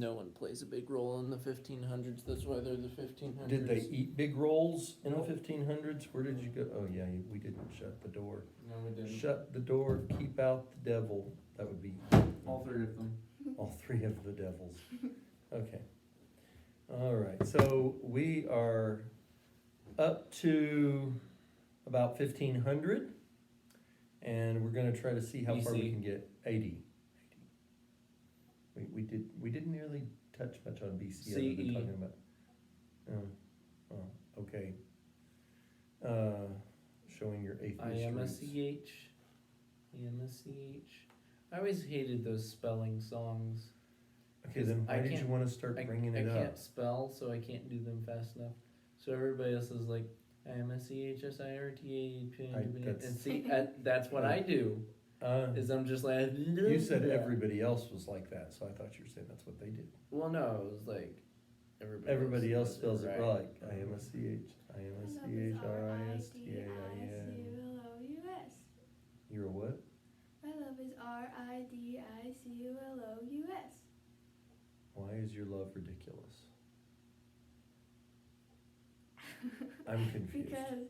No one plays a big role in the 1500s. That's why they're the 1500s. Did they eat big rolls in the Nope. 1500s? Where did you go? Oh yeah, we didn't shut the door. No, we didn't. Shut the door, keep out the devil. That would be All three of them. all three of the devils. Okay. All right, so we are up to about 1500, and we're gonna try to see how far we BC. can get. 80. We didn't really touch much on BC other than CE. talking about. Okay. Showing your atheist roots. IMSCH. EMSCH. I always hated those spelling songs. Okay, then why I did you can't- want to start bringing it I up? can't spell, so I can't do them fast enough. So everybody else is like IMSCHSIRTA, that's- and see, that's what I do. Is I'm just like. You said everybody else was like that, so I thought you were saying that's what they did. Well, no, it was like Everybody else does spells it right. like IMSCH, IMSCHRISTAIN. You're a what? My love is RIDICULOUS. Why is your love ridiculous? I'm confused. Because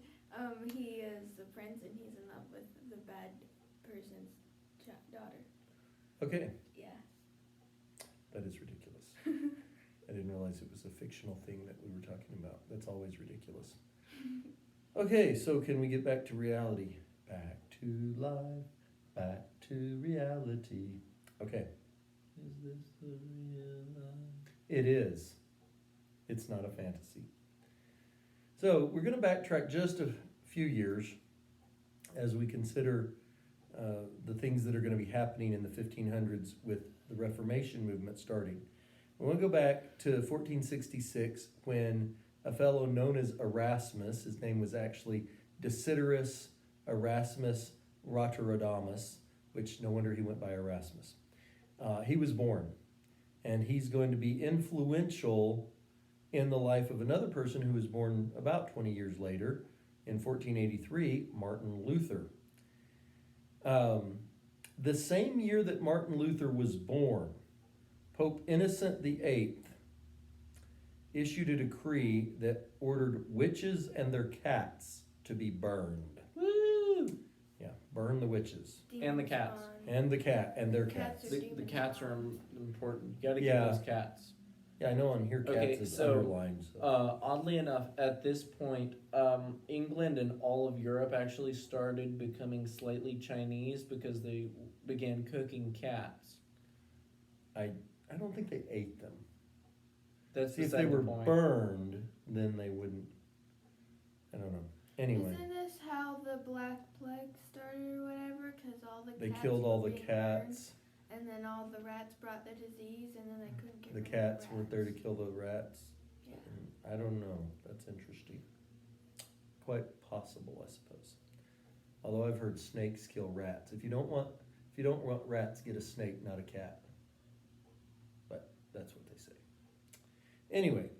he is the prince and he's in love with the bad person's daughter. Okay, Yeah. that is ridiculous. I didn't realize it was a fictional thing that we were talking about. That's always ridiculous. Okay, so can we get back to reality? Back to life, back to reality. Okay, Is this the real life? it is. It's not a fantasy. So we're going to backtrack just a few years as we consider the things that are going to be happening in the 1500s with the Reformation movement starting. We want to go back to 1466 when a fellow known as Erasmus, his name was actually Desiderius Erasmus Roterodamus, which no wonder he went by Erasmus. He was born, and he's going to be influential in the life of another person who was born about 20 years later, in 1483, Martin Luther. The same year that Martin Luther was born, Pope Innocent VIII issued a decree that ordered witches and their cats to be burned. Woo! Yeah, burn the witches. And the cats. And the cat and their Cats cats. are The cats are important. You gotta Yeah. keep those cats. Yeah, I know on here cats Okay, is so, underlined. So. Oddly enough, at this point, England and all of Europe actually started becoming slightly Chinese because they began cooking cats. I don't think they ate them. That's See, the if they second were point. burned, then they wouldn't. I don't know. Anyway, Isn't this how the Black Plague started or whatever? Because all the they cats killed all were the being cats. burned, and then all the rats brought the disease, and then they couldn't get The rid of cats the weren't there to rats. kill the rats. Yeah. I don't know. That's interesting. Quite possible, I suppose. Although I've heard snakes kill rats. If you don't want rats, get a snake, not a cat. But that's what they say. Anyway,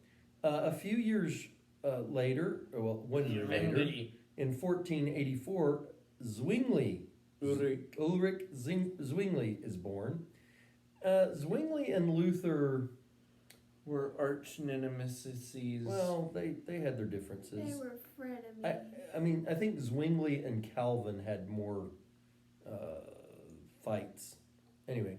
a few years later, or well, 1 year later, in 1484, Zwingli, Ulrich Zwingli is born. Zwingli and Luther, Were arch nemesis. well, they had their differences. They were frenemies. I mean, I think Zwingli and Calvin had more fights. Anyway,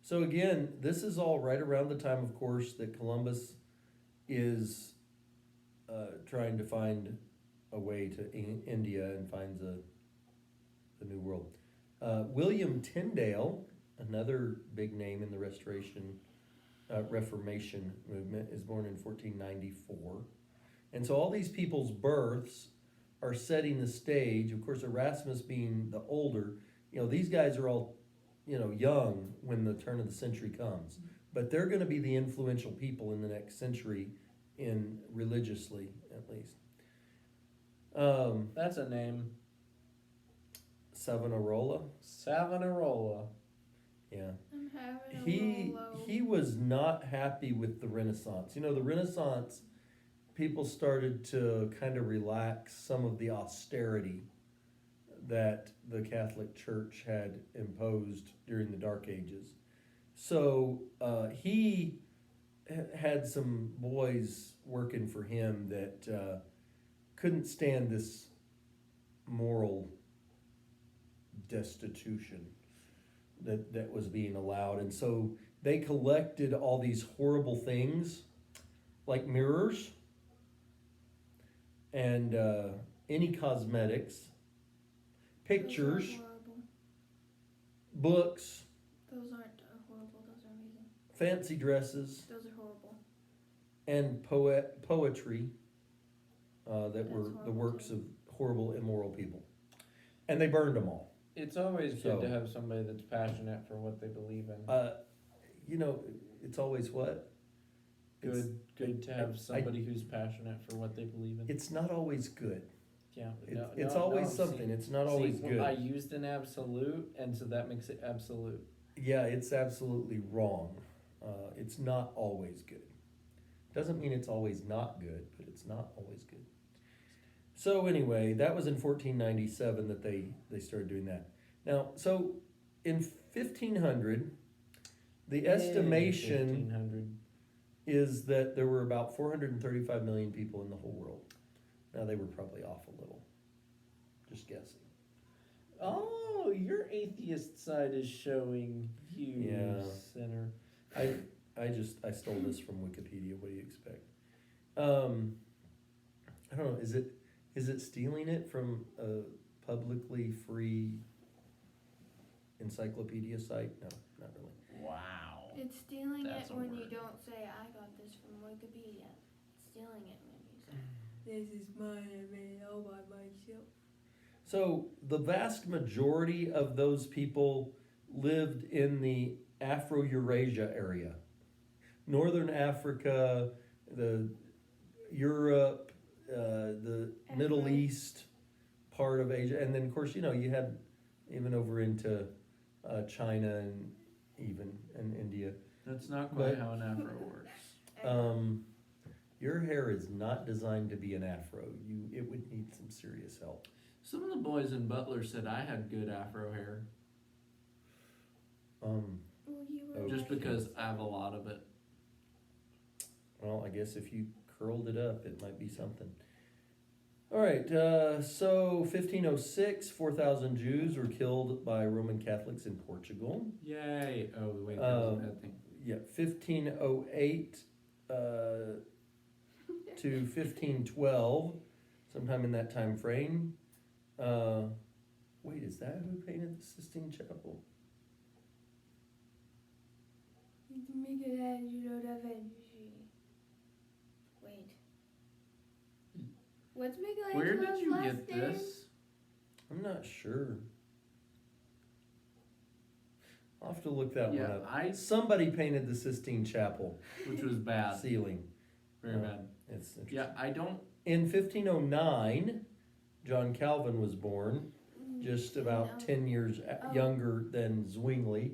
so again, this is all right around the time, of course, that Columbus is trying to find a way to India and finds the New World. William Tyndale, another big name in the Reformation movement, is born in 1494. And so all these people's births are setting the stage. Of course, Erasmus being the older, these guys are all, young when the turn of the century comes. But they're going to be the influential people in the next century, in religiously at least. That's a name. Savonarola. Savonarola. Yeah. I'm having a Rolo. He was not happy with the Renaissance. The Renaissance, people started to kind of relax some of the austerity that the Catholic Church had imposed during the Dark Ages. So he had some boys working for him that couldn't stand this moral destitution that was being allowed, and so they collected all these horrible things like mirrors and any cosmetics, pictures, Those aren't horrible. books, Those aren't horrible. Those are amazing. fancy dresses, Those are horrible. and poetry that were the horrible works too. of horrible, immoral people. And they burned them all. It's always So- good to have somebody that's passionate for what they believe in. You know, it's always what? It's, Good to I- have somebody who's passionate for what they believe in. it's not always good. Yeah, It's always something. It's not always good. I used an absolute, and so that makes it absolute. Yeah, it's absolutely wrong. It's not always good. Doesn't mean it's always not good, but it's not always good. So anyway, that was in 1497 that they started doing that. Now, so in 1500, the estimation 1500. is that there were about 435 million people in the whole world. Now they were probably off a little. Just guessing. Oh, your atheist side is showing you, Yeah. sinner. I stole this from Wikipedia. What do you expect? I don't know. Is it stealing it from a publicly free encyclopedia site? No, not really. Wow. It's stealing That's it a when you word. don't say, I got this from Wikipedia. It's stealing it when you say, this is mine, I made it all by myself. So the vast majority of those people lived in the Afro-Eurasia area. Northern Africa, the Europe, the Middle Afro. East part of Asia, and then of course you had even over into China and India. That's not quite But- how an afro works. Your hair is not designed to be an afro. It would need some serious help. Some of the boys in Butler said I had good afro hair, Well, you were Oh. just right. because I have a lot of it. Well, I guess if you curled it up, it might be something. All right, so 1506, 4,000 Jews were killed by Roman Catholics in Portugal. Yay! Oh wait, that was a bad thing. Yeah, 1508 to 1512, sometime in that time frame. Wait, is that who painted the Sistine Chapel? It's Michelangelo da Vinci. Wait. What's Michelangelo's Where did you last get name? this? I'm not sure. I'll have to look that Yeah, one up. Somebody painted the Sistine Chapel which was bad, ceiling. very bad. It's interesting. Yeah, I don't. In 1509, John Calvin was born, just about And, 10 years younger than Zwingli,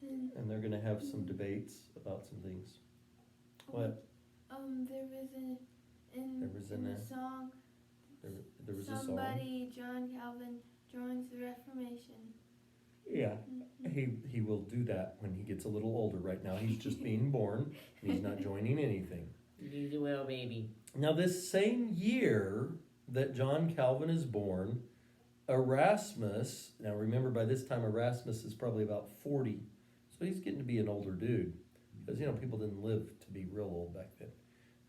and, and they're going to have some debates about some things. What? there was There was in an, the song, There was a song. somebody, John Calvin, joins the Reformation. Yeah, Mhm. he will do that when he gets a little older. Right now, he's just being born, and he's not joining anything. Well, baby. Now, this same year that John Calvin is born, Erasmus, now remember by this time Erasmus is probably about 40, so he's getting to be an older dude. Because, people didn't live to be real old back then,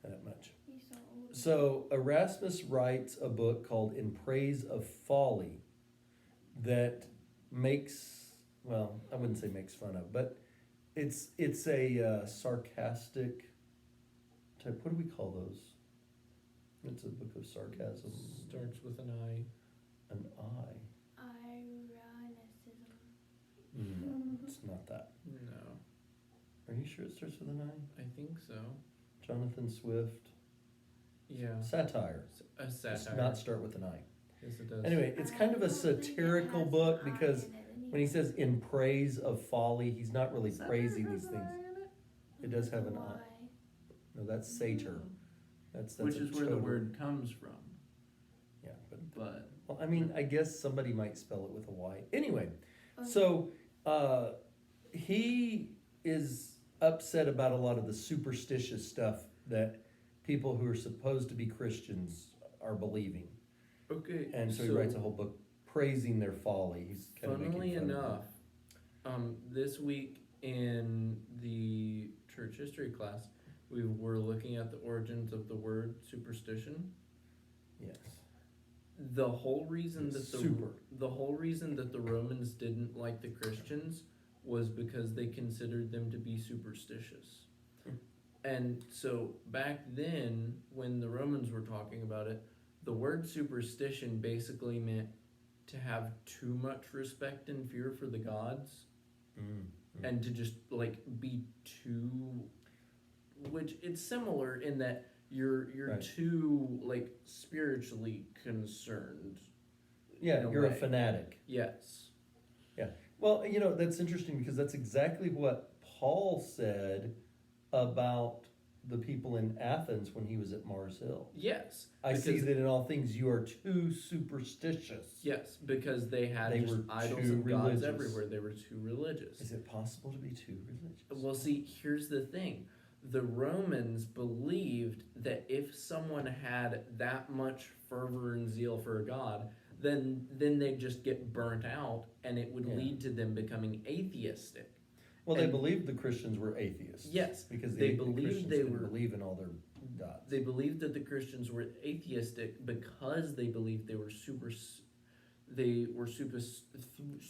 that much. He's so old. So Erasmus writes a book called In Praise of Folly that makes, well, I wouldn't say makes fun of, but it's a sarcastic type, what do we call those? It's a book of sarcasm. Starts with an I. An I. Ironicism. No, it's not that. No, Are you sure it starts with an I? I think so. Jonathan Swift. Yeah, Satire. a Does satire. not start with an I. Yes, it does. Anyway, it's kind of a satirical book because when he says in praise of folly, he's not really praising these things. It does have an I. No, that's satyr. That's Which a is where the total- word comes from. Yeah, but But well, I mean, I guess somebody might spell it with a Y. Anyway, Okay. so he is upset about a lot of the superstitious stuff that people who are supposed to be Christians are believing. Okay. And so he writes a whole book praising their folly. He's kind of Funnily making fun of enough, this week in the church history class, we were looking at the origins of the word superstition. them. Yes. The whole reason that Super. the whole reason that the Romans didn't like the Christians was because they considered them to be superstitious. And so back then, when the Romans were talking about it, the word superstition basically meant to have too much respect and fear for the gods, and to just like be too, which it's similar in that you're Right. too like spiritually concerned. Yeah, in a you're a way. fanatic. Yes. Well, that's interesting because that's exactly what Paul said about the people in Athens when he was at Mars Hill. Yes. I see because- that in all things you are too superstitious. Yes, because they had They just were idols too and gods religious. everywhere. They were too religious. Is it possible to be too religious? Well, see, here's the thing. The Romans believed that if someone had that much fervor and zeal for a god, then they'd just get burnt out, and it would Yeah. lead to them becoming atheistic. Well, they And- believed the Christians were atheists. Yes, because they the believed Christians they didn't were- believe in all their gods. They believed that the Christians were atheistic because they believed they were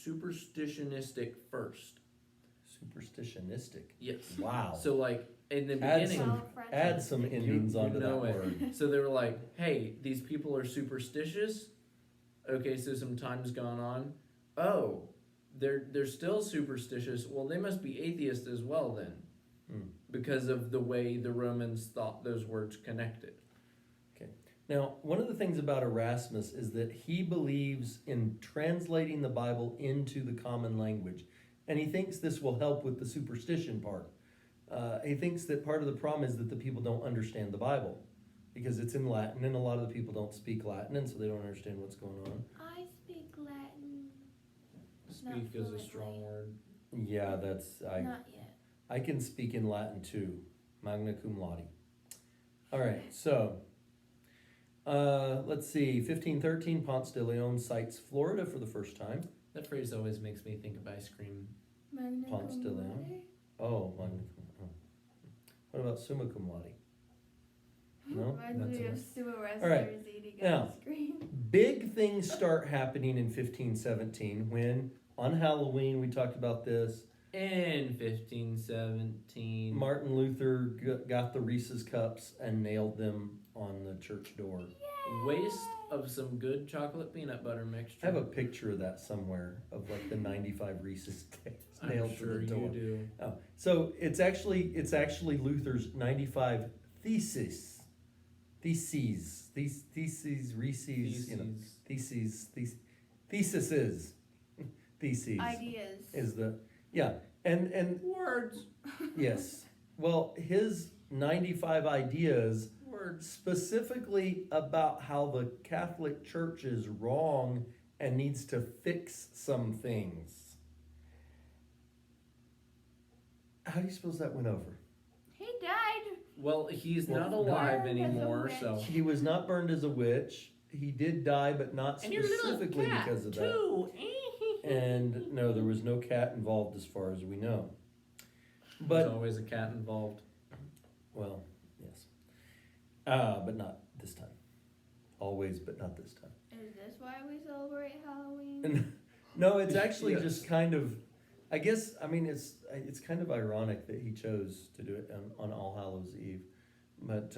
superstitionistic first. Superstitionistic. Yes. Wow. So like in the Add beginning, some- Add some endings you onto that know it. word. So they were like, hey, these people are superstitious. Okay, so some time's gone on. Oh, they're still superstitious. Well, they must be atheist as well then. Hmm. Because of the way the Romans thought those words connected. Now, one of the things about Erasmus is that he believes in translating the Bible into the common language. And he thinks this will help with the superstition part. He thinks that part of the problem is that the people don't understand the Bible because it's in Latin and a lot of the people don't speak Latin and so they don't understand what's going on. I speak Latin. Not Speak is a fluently. strong word. Yeah, Not yet. I can speak in Latin too. Magna cum laude. All right, so let's see. 1513, Ponce de Leon sights Florida for the first time. That phrase always makes me think of ice cream. Magna Ponce cum de Leon? laude? Oh, magna cum. Oh. What about summa cum laude? No, Reminds me of That's sumo wrestlers All right. eating Now. ice cream. Big things start happening in 1517 when on Halloween we talked about this. In 1517. Martin Luther got the Reese's cups and nailed them on the church door. Waste of some good chocolate peanut butter mixture. I have a picture of that somewhere of like the 95 Reese's cakes nailed I'm sure to the door. you do. Oh, so it's actually Luther's 95 theses, Reese's, theses. Ideas. Is and Words. yes. Well, his 95 ideas Words. specifically about how the Catholic Church is wrong and needs to fix some things. How do you suppose that went over? He died. Well, he's Well, not no. alive Burned as a anymore, witch. so. He was not burned as a witch. He did die, but not specifically because of that. too. And no, there was no cat involved as far as we know. There's But, always a cat involved. well, yes. But not this time. Always, but not this time. Is this why we celebrate Halloween? No, it's actually Yes. just kind of, I guess, I mean, it's kind of ironic that he chose to do it on All Hallows Eve. But,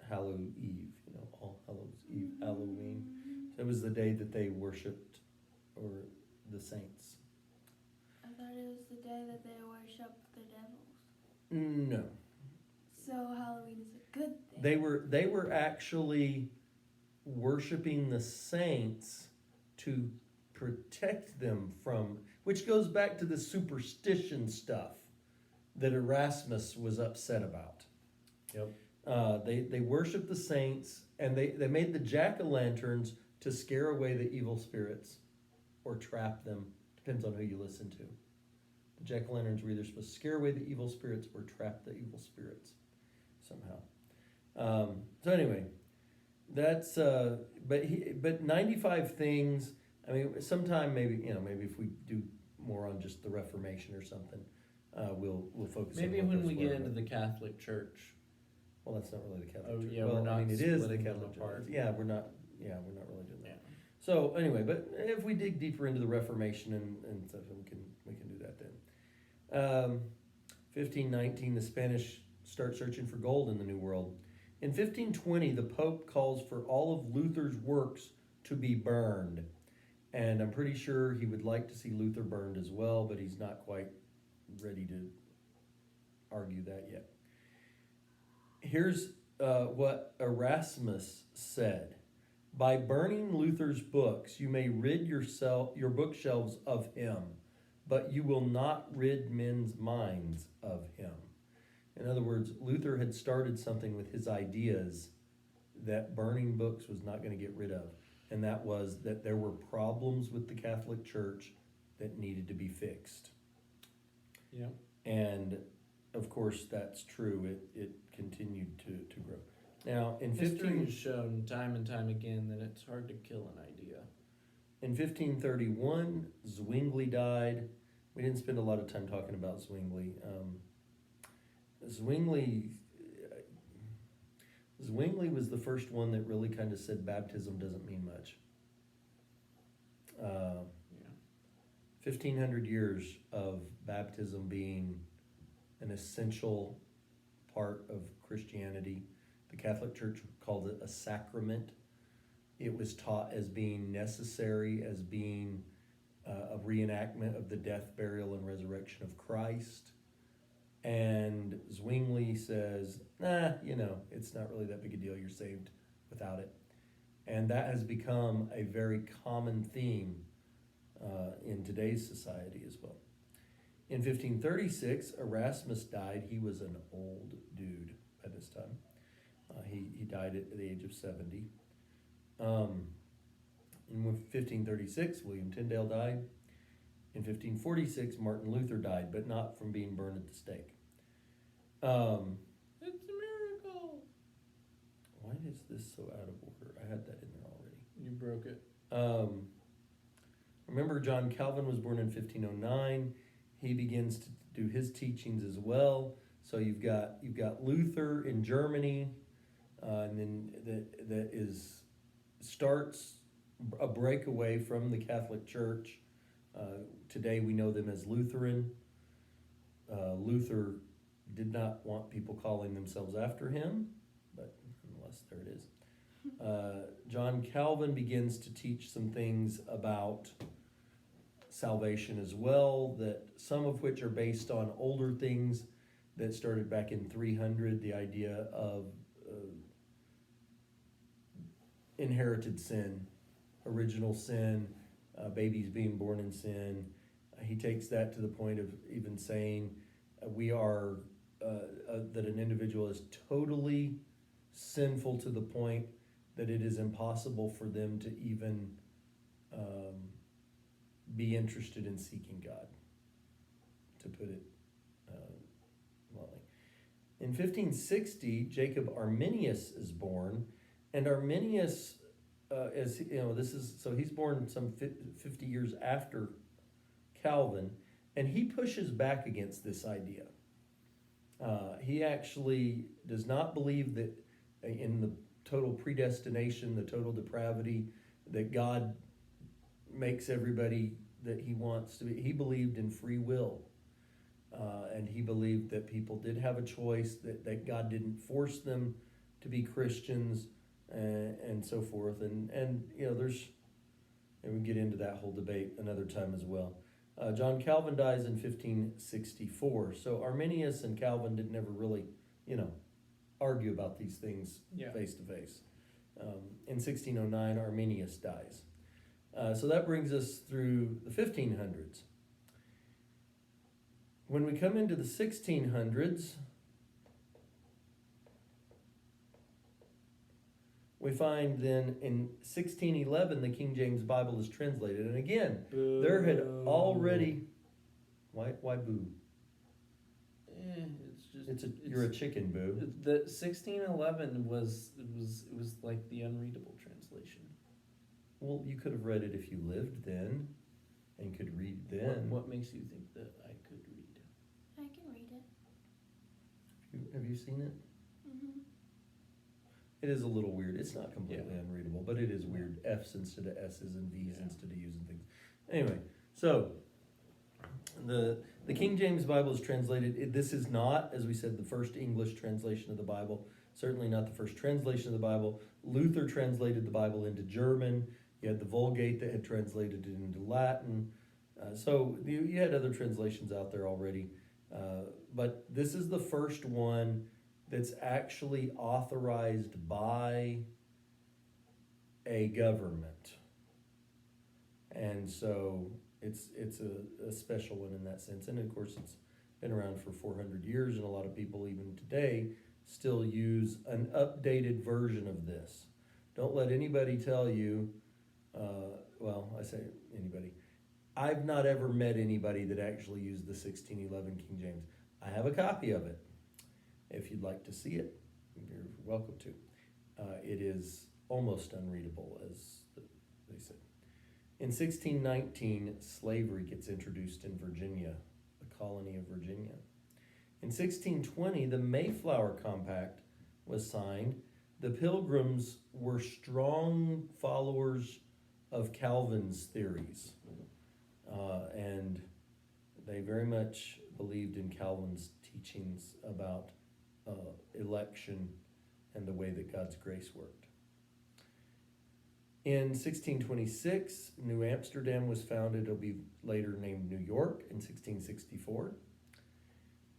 Hallow Eve, All Hallows Eve, Halloween. It was the day that they worshipped, or the saints. I thought it was the day that they worship the devils. No. So Halloween is a good thing. They were actually worshiping the saints to protect them from, which goes back to the superstition stuff that Erasmus was upset about. Yep. They worshiped the saints, and they made the jack-o'-lanterns to scare away the evil spirits or trap them. Depends on who you listen to. jack-o'-lanterns were either supposed to scare away the evil spirits or trap the evil spirits somehow. So anyway, that's but 95 things. I mean, sometime maybe if we do more on just the Reformation or something, we'll focus. Maybe on what when those we get were, into but- the Catholic Church. well, that's not really the Catholic Oh, Church. yeah, well, we're not I mean, it is the splitting them Catholic apart. Church. Yeah, we're not really doing that. Yeah. So anyway, but if we dig deeper into the Reformation and stuff, we can do that then. 1519, the Spanish start searching for gold in the New World. In 1520, the Pope calls for all of Luther's works to be burned, and I'm pretty sure he would like to see Luther burned as well, but he's not quite ready to argue that yet. Here's what Erasmus said. By burning Luther's books, you may rid your bookshelves of him, but you will not rid men's minds of him. In other words, Luther had started something with his ideas that burning books was not going to get rid of, and that was that there were problems with the Catholic Church that needed to be fixed. Yeah. And of course, that's true. It continued to grow. Now, in History has shown time and time again that it's hard to kill an idea. In 1531, Zwingli died. We didn't spend a lot of time talking about Zwingli. Zwingli was the first one that really kind of said baptism doesn't mean much. Yeah. 1,500 years of baptism being an essential part of Christianity. The Catholic Church called it a sacrament. It was taught as being necessary, as being a reenactment of the death, burial, and resurrection of Christ. And Zwingli says, it's not really that big a deal. You're saved without it. And that has become a very common theme in today's society as well. In 1536, Erasmus died. He was an old dude by this time. He died at the age of 70. In 1536, William Tyndale died. In 1546, Martin Luther died, but not from being burned at the stake. It's a miracle. Why is this so out of order? I had that in there already. You broke it. Remember, John Calvin was born in 1509. He begins to do his teachings as well. So you've got Luther in Germany, and then starts a breakaway from the Catholic Church. Today we know them as Lutheran. Luther did not want people calling themselves after him, but nonetheless, there it is. John Calvin begins to teach some things about salvation as well, that some of which are based on older things that started back in 300, the idea of inherited sin, original sin, babies being born in sin. He takes that to the point of even saying we are that an individual is totally sinful to the point that it is impossible for them to even be interested in seeking God, to put it bluntly. In 1560, Jacob Arminius is born, and Arminius, he's born some 50 years after Calvin, and he pushes back against this idea. He actually does not believe that in the total predestination, the total depravity, that God makes everybody that he wants to be. He believed in free will. And he believed that people did have a choice, that God didn't force them to be Christians, and so forth. And we can get into that whole debate another time as well. John Calvin dies in 1564. So Arminius and Calvin did never really, argue about these things face to face. In 1609, Arminius dies. So that brings us through the 1500s. When we come into the 1600s, we find then in 1611 the King James Bible is translated. And again, there had already... Why boo? It's just You're a chicken, boo. The 1611 was like the unreadable translation. Well, you could have read it if you lived then, and could read then. What makes you think that I could read? I can read it. Have you seen it? Mm-hmm. It is a little weird. It's not completely unreadable, but it is weird. F's instead of S's and V's Yeah. instead of U's and things. Anyway, so the King James Bible is translated. This is not, as we said, the first English translation of the Bible. Certainly not the first translation of the Bible. Luther translated the Bible into German. You had the Vulgate that had translated it into Latin. So you had other translations out there already. But this is the first one that's actually authorized by a government. And so it's a special one in that sense. And of course, it's been around for 400 years, and a lot of people even today still use an updated version of this. Don't let anybody tell you, I say anybody. I've not ever met anybody that actually used the 1611 King James. I have a copy of it. If you'd like to see it, you're welcome to. It is almost unreadable, as they said. In 1619, slavery gets introduced in Virginia, the colony of Virginia. In 1620, the Mayflower Compact was signed. The Pilgrims were strong followers of Calvin's theories, and they very much believed in Calvin's teachings about election and the way that God's grace worked. In 1626, New Amsterdam was founded. It'll be later named New York in 1664.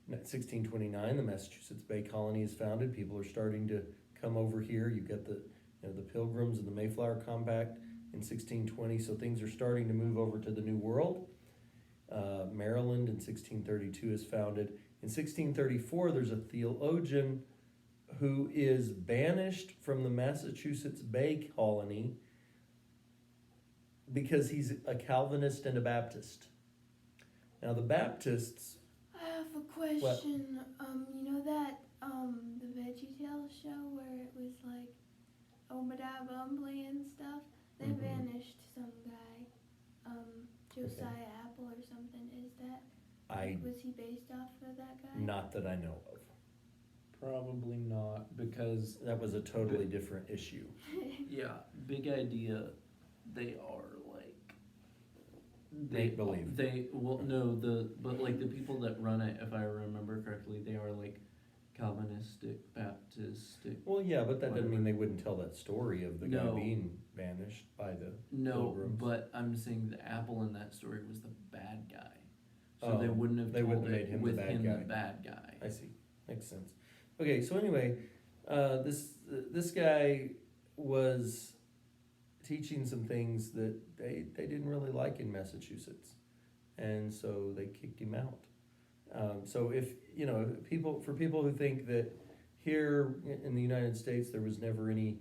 In 1629, the Massachusetts Bay Colony is founded. People are starting to come over here. You've got the Pilgrims and the Mayflower Compact in 1620, so things are starting to move over to the New World. Maryland in 1632 is founded. In 1634, there's a theologian who is banished from the Massachusetts Bay Colony because he's a Calvinist and a Baptist. Now the Baptists... I have a question. You know that the VeggieTales show where it was like Obadiah Bumbley and stuff? They Mhm. banished some guy, Josiah Apple or something. Is that was he based off of that guy? Not that I know of. Probably not, because That was a totally different issue. Big Idea, they are like Make believe. But like the people that run it, if I remember correctly, they are like Calvinistic, Baptistic. Well, yeah, but that doesn't Whatever. mean they wouldn't tell that story of the guy No. being banished by the No, Pilgrims. but I'm saying the Apple in that story was the bad guy, so they Oh, wouldn't have they told wouldn't have it made him the with bad him guy. the bad guy. I see. Makes sense. Okay, so anyway, this guy was teaching some things that they didn't really like in Massachusetts, and so they kicked him out. So if people who think that here in the United States there was never any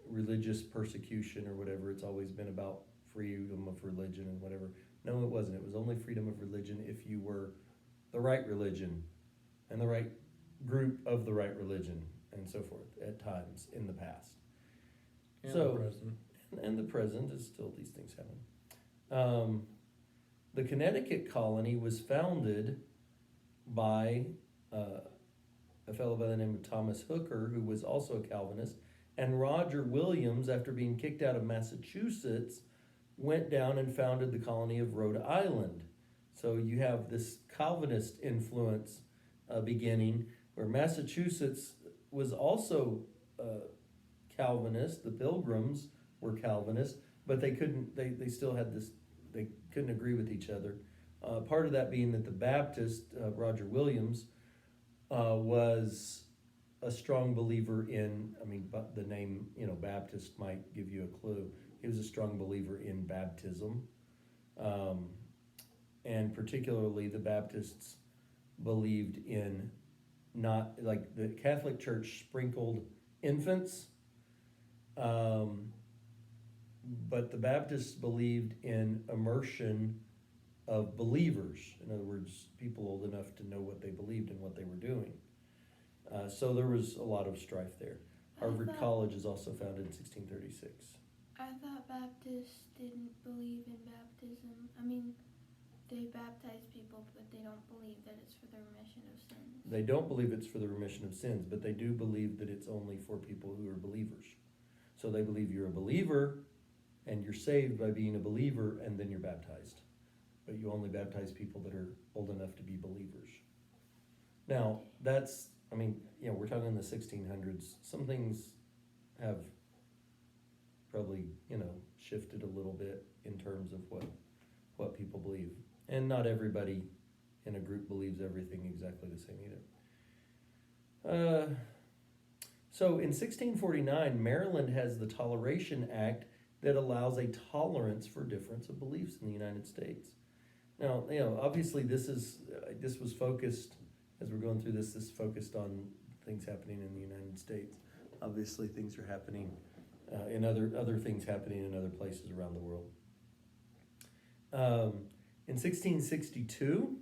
religious persecution or whatever, it's always been about freedom of religion and whatever. No, it wasn't. It was only freedom of religion if you were the right religion and the right group of the right religion and so forth at times in the past. And So- the present. And the present is still these things happen. The Connecticut colony was founded by a fellow by the name of Thomas Hooker, who was also a Calvinist, and Roger Williams, after being kicked out of Massachusetts, went down and founded the colony of Rhode Island. So you have this Calvinist influence beginning, where Massachusetts was also Calvinist. The Pilgrims were Calvinist, but they still had this, they couldn't agree with each other. Part of that being that the Baptist, Roger Williams, was a strong believer in, but the name, Baptist might give you a clue. He was a strong believer in baptism. And particularly the Baptists believed in not, like the Catholic Church sprinkled infants, but the Baptists believed in immersion of believers. In other words, people old enough to know what they believed and what they were doing. So there was a lot of strife there. Harvard College is also founded in 1636. I thought Baptists didn't believe in baptism. I mean, they baptize people, but they don't believe that it's for the remission of sins. They don't believe it's for the remission of sins, but they do believe that it's only for people who are believers. So they believe you're a believer and you're saved by being a believer, and then you're baptized. But you only baptize people that are old enough to be believers. Now, that's, I mean, we're talking in the 1600s. Some things have probably, shifted a little bit in terms of what people believe. And not everybody in a group believes everything exactly the same either. So in 1649, Maryland has the Toleration Act that allows a tolerance for difference of beliefs in the United States. Now, obviously this was focused, as we're going through this is focused on things happening in the United States. Obviously things are happening in other things happening in other places around the world. In 1662,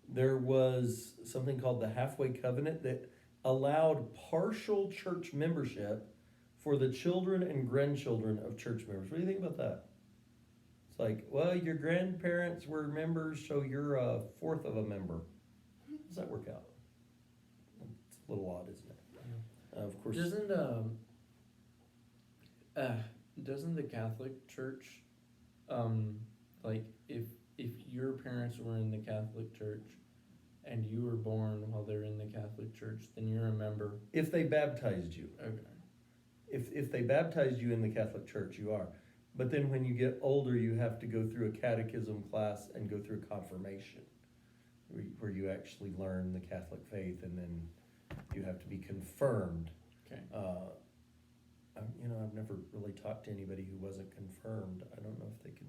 there was something called the Halfway Covenant that allowed partial church membership for the children and grandchildren of church members. What do you think about that? It's like, well, your grandparents were members, so you're a fourth of a member. How does that work out? It's a little odd, isn't it? Of course. Doesn't the Catholic Church, like if your parents were in the Catholic Church and you were born while they're in the Catholic Church, then you're a member? If they baptized you. Okay. If they baptized you in the Catholic Church, you are. But then when you get older, you have to go through a catechism class and go through confirmation, where you actually learn the Catholic faith, and then you have to be confirmed. Okay. I've never really talked to anybody who wasn't confirmed. I don't know if they can.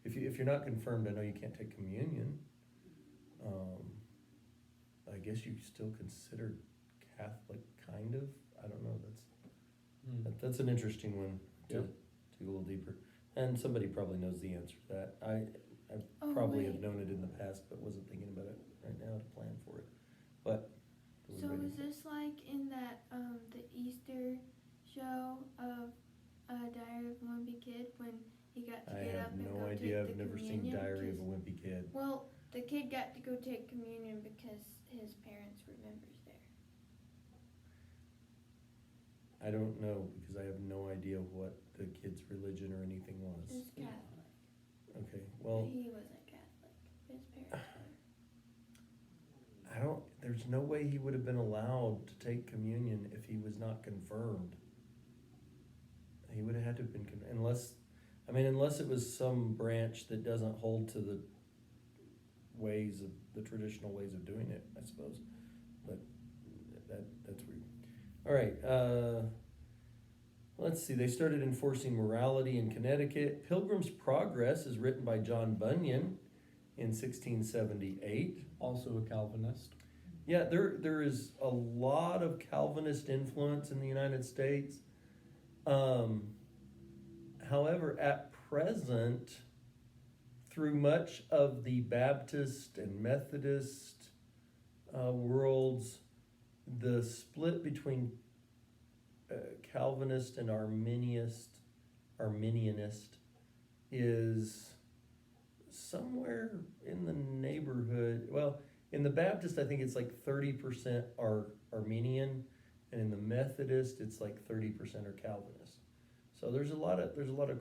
If you're not confirmed, I know you can't take communion. I guess you still considered Catholic, kind of. I don't know. That's an interesting one to go a little deeper. And somebody probably knows the answer to that. I probably have known it in the past, but wasn't thinking about it right now to plan for it. But so is this like in that the Easter show of Diary of a Wimpy Kid, when he got to get up and go I have no idea. take I've the never seen communion? Diary of a Wimpy Kid. Well, the kid got to go take communion because his parents were members there. I don't know, because I have no idea what the kid's religion or anything was. He was Catholic. Okay, well, He wasn't Catholic. His parents were. there's no way he would have been allowed to take communion if he was not confirmed. He would have had to have been, unless it was some branch that doesn't hold to the traditional ways of doing it, I suppose. But that's weird. All right, let's see. They started enforcing morality in Connecticut. Pilgrim's Progress is written by John Bunyan in 1678. Also a Calvinist. Yeah, there is a lot of Calvinist influence in the United States. However, at present, through much of the Baptist and Methodist worlds, the split between Calvinist and Arminianist is somewhere in the neighborhood. Well, in the Baptist, I think it's like 30% are Arminian, and in the Methodist, it's like 30% are Calvinist. So there's a lot of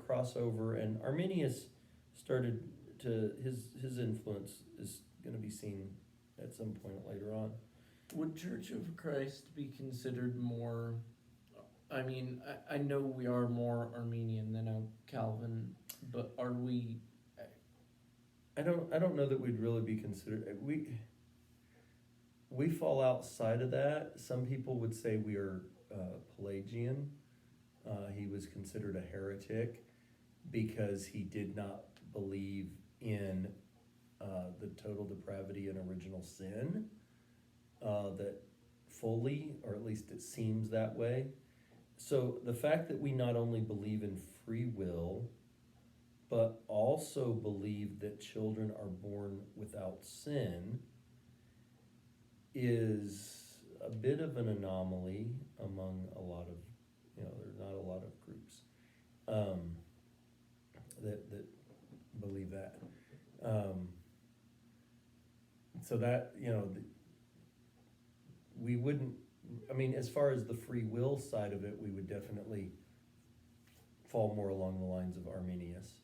crossover, and Arminius started to his influence is going to be seen at some point later on. Would Church of Christ be considered more? I mean, I know we are more Armenian than a Calvin, but are we? I don't know that we'd really be considered. We fall outside of that. Some people would say we are Pelagian. He was considered a heretic because he did not believe in the total depravity and original sin that fully, or at least it seems that way. So the fact that we not only believe in free will, but also believe that children are born without sin is a bit of an anomaly among a lot of, there's not a lot of groups that believe that. So that, we wouldn't, as far as the free will side of it, we would definitely fall more along the lines of Arminius.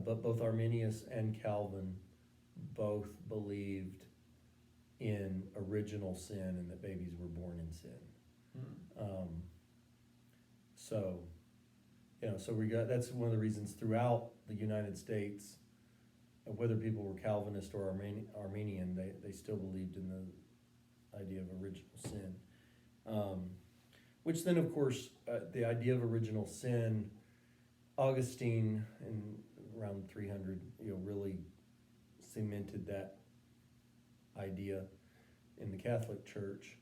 But both Arminius and Calvin both believed in original sin and that babies were born in sin. So that's one of the reasons throughout the United States, whether people were Calvinist or Armenian, they still believed in the idea of original sin. Which then, of course, the idea of original sin, Augustine in around 300, really cemented that idea in the Catholic Church.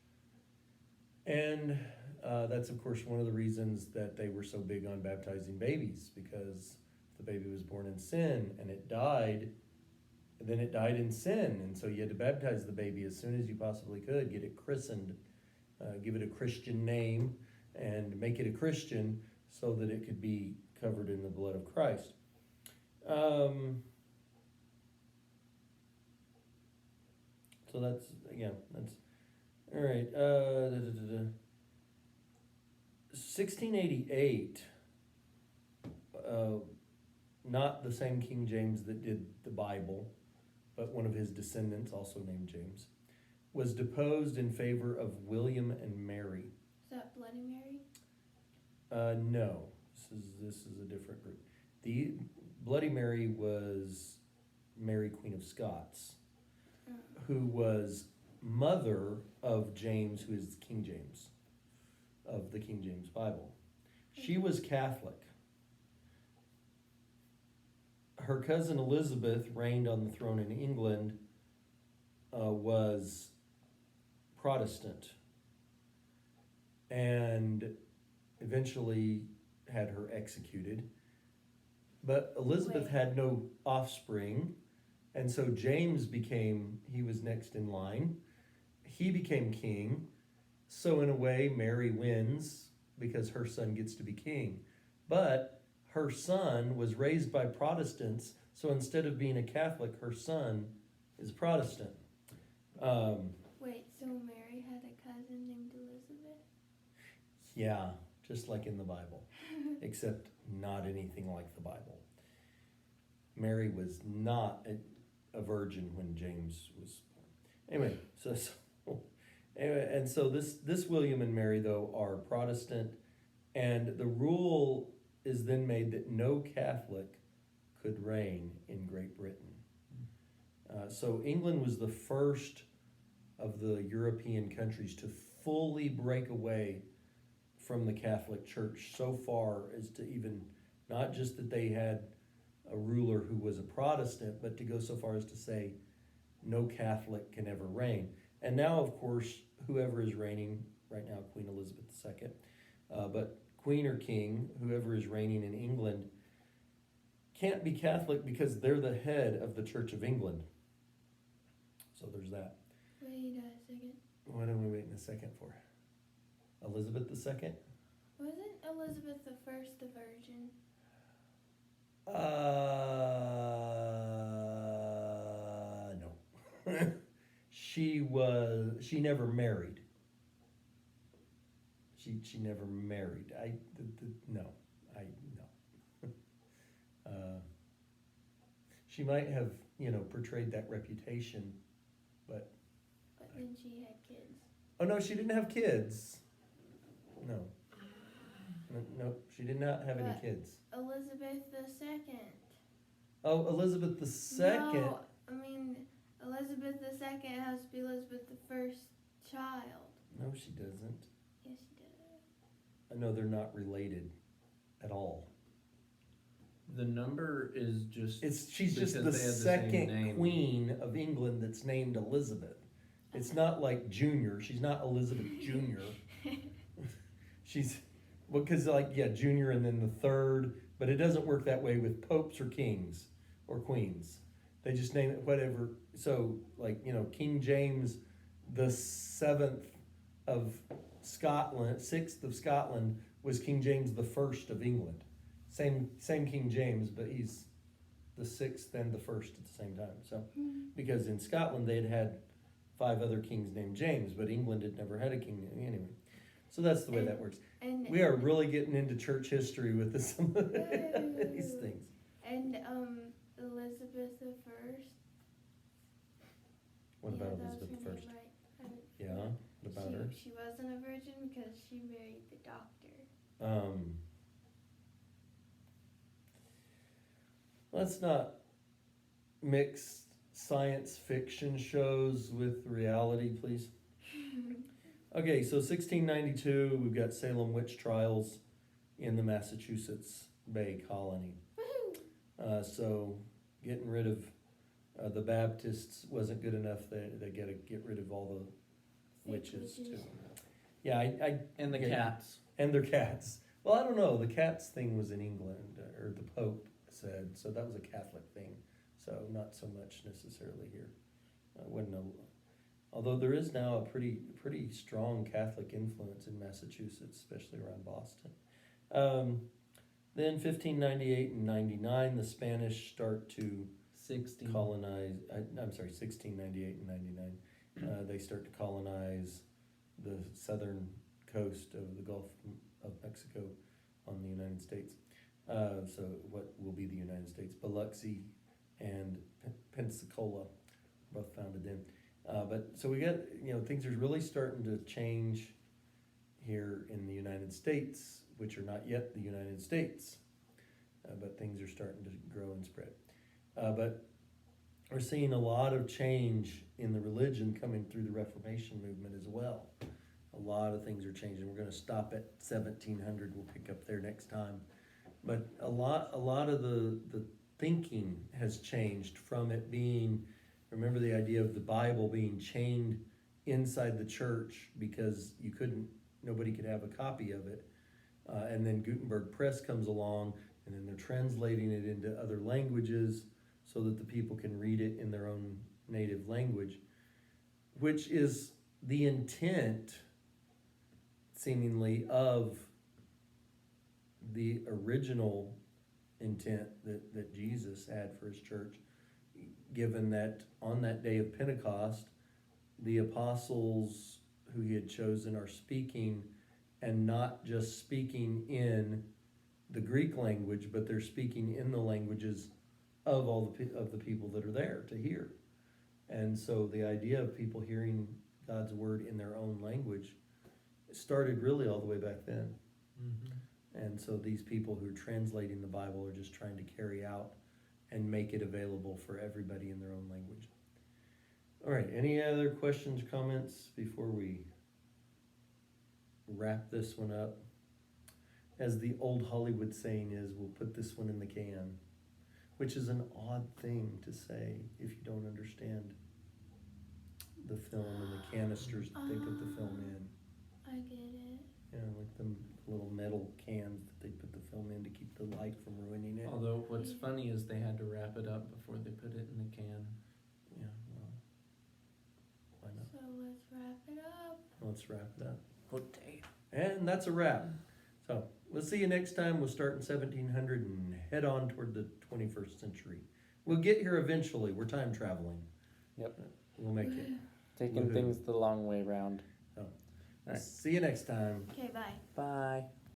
And that's, of course, one of the reasons that they were so big on baptizing babies, because if the baby was born in sin and it died, then it died in sin. And so you had to baptize the baby as soon as you possibly could, get it christened, give it a Christian name, and make it a Christian so that it could be covered in the blood of Christ. So that's all right. 1688, not the same King James that did the Bible, but one of his descendants, also named James, was deposed in favor of William and Mary. Is that Bloody Mary? No, this is a different group. The Bloody Mary was Mary, Queen of Scots, who was mother of James, who is King James, of the King James Bible. She was Catholic. Her cousin Elizabeth reigned on the throne in England, was Protestant, and eventually had her executed. But Elizabeth had no offspring, and so James he was next in line. He became king. So in a way, Mary wins because her son gets to be king. But her son was raised by Protestants, so instead of being a Catholic, her son is Protestant. Wait, so Mary had a cousin named Elizabeth? Yeah, just like in the Bible, except not anything like the Bible. Mary was not a virgin when James was born. Anyway, so this William and Mary, though, are Protestant, and the rule is then made that no Catholic could reign in Great Britain. So England was the first of the European countries to fully break away from the Catholic Church, so far as to even, not just that they had a ruler who was a Protestant, but to go so far as to say no Catholic can ever reign. And now, of course, whoever is reigning right now, Queen Elizabeth II, but Queen or King, whoever is reigning in England, can't be Catholic because they're the head of the Church of England. So there's that. Wait a second. What are we waiting a second for? Elizabeth II? Wasn't Elizabeth the first the virgin? No. She never married. She never married. No. She might have, portrayed that reputation, but then she had kids. Oh no, she didn't have kids. No, she did not have any kids. Elizabeth II. Oh, Elizabeth II. No, Elizabeth II has to be Elizabeth I child. No, she doesn't. Yes, she does. No, they're not related at all. The number is just... She's just the because they had the same second name. queen of England that's named Elizabeth. It's not like Junior. She's not Elizabeth Junior. She's, because Junior and then the third, But it doesn't work that way with popes or kings or queens. They just name it whatever. So, like, King James the seventh of Scotland, sixth of Scotland, was King James the first of England. Same King James, but he's the sixth and the first at the same time. So, because in Scotland they had 5 other kings named James, but England had never had a king anyway. So that's the way that works. And We are really getting into church history with this, some of these things. And Elizabeth the First. What about that was Elizabeth her I? name, right? Yeah, what about her? She wasn't a virgin because she married the doctor. Let's not mix science fiction shows with reality, please. Okay, so 1692, we've got Salem witch trials in the Massachusetts Bay Colony. So getting rid of the Baptists wasn't good enough. They got to get rid of all the witches too. Yeah, And the Yeah. cats. and their cats. Well, I don't know. The cats thing was in England, or the Pope said, so that was a Catholic thing. So not so much necessarily here. Wouldn't know. Although there is now a pretty strong Catholic influence in Massachusetts, especially around Boston. Then 1598 and 99, the Spanish start to 16. colonize. I'm sorry, 1698 and 99. They start to colonize the southern coast of the Gulf of Mexico on the United States. So what will be the United States? Biloxi and Pensacola, both founded then. But so we got, things are really starting to change here in the United States, which are not yet the United States, but things are starting to grow and spread. But we're seeing a lot of change in the religion coming through the Reformation movement as well. A lot of things are changing. We're going to stop at 1700. We'll pick up there next time. But a lot of the thinking has changed from it being, remember the idea of the Bible being chained inside the church because nobody could have a copy of it. And then Gutenberg Press comes along, and then they're translating it into other languages so that the people can read it in their own native language, which is the intent, seemingly, of the original intent that Jesus had for his church, given that on that day of Pentecost, the apostles who he had chosen are speaking, and not just speaking in the Greek language, but they're speaking in the languages of all of the people that are there to hear. And so the idea of people hearing God's word in their own language started really all the way back then. Mm-hmm. And so these people who are translating the Bible are just trying to carry out and make it available for everybody in their own language. All right, any other questions, comments before we wrap this one up? As the old Hollywood saying is, we'll put this one in the can, which is an odd thing to say if you don't understand the film and the canisters that they put the film in. I get it. Yeah, like the little metal cans that they put the film in to keep the light from ruining it. Although what's funny is they had to wrap it up before they put it in the can. Yeah, well, why not? So let's wrap it up. Let's wrap it up. Okay. And that's a wrap. So we'll see you next time. We'll start in 1700 and head on toward the 21st century. We'll get here eventually. We're time traveling. Yep. We'll make it. Taking Woohoo. things the long way round. Right. See you next time. Okay, bye. Bye.